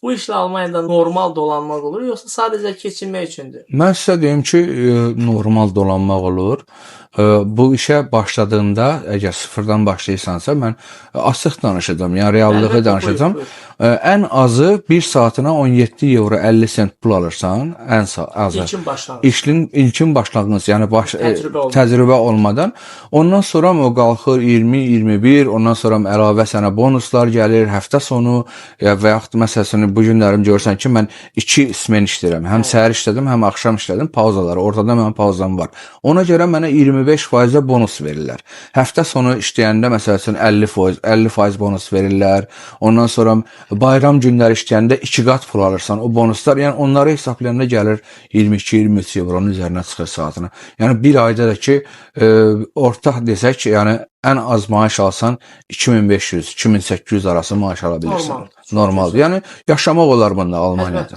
Bu işlə Almaniyada normal dolanmaq olur, yoxsa sadəcə keçinmək üçündür? Mən sizə deyim ki, normal dolanmaq olur. Bu işə başladığımda, əgər sıfırdan başlayırsansa, mən açıq danışacağam, yəni reallığı Əlbəttə, danışacağam. buyur. Ən azı 1 saatına 17 euro 50 sent pul alırsan, ən azı. İlkin başlanğıc. İlkin başlanğıc, yəni Təcrübə olmadan. Ondan sonra o qalxır 20, 21, ondan sonra əlavə sənə bonuslar gəlir, həftə sonu və yaxud məsələn bu günlərim görürsən ki, mən 2 smen işləyirəm. Həm səhər işlədim, həm axşam işlədim, pauzaları. Ortada mənim pauzam var. Ona görə mənə 25% bonus verirlər. Həftə sonu işləyəndə məsələn 50% bonus verirlər. Ondan sonra bayram günləri işləyəndə 2 qat pul alırsan. O bonuslar, yəni onları hesablayanda gəlir 22-23 euronun üzərinə çıxır saatına. Yəni bir ayda da ki, ortaq desək ki, yəni ən az maaş alsan 2500-2800 arası maaş ala bilirsən. Normaldır. Yəni yaşamaq olar bunda Almaniyada.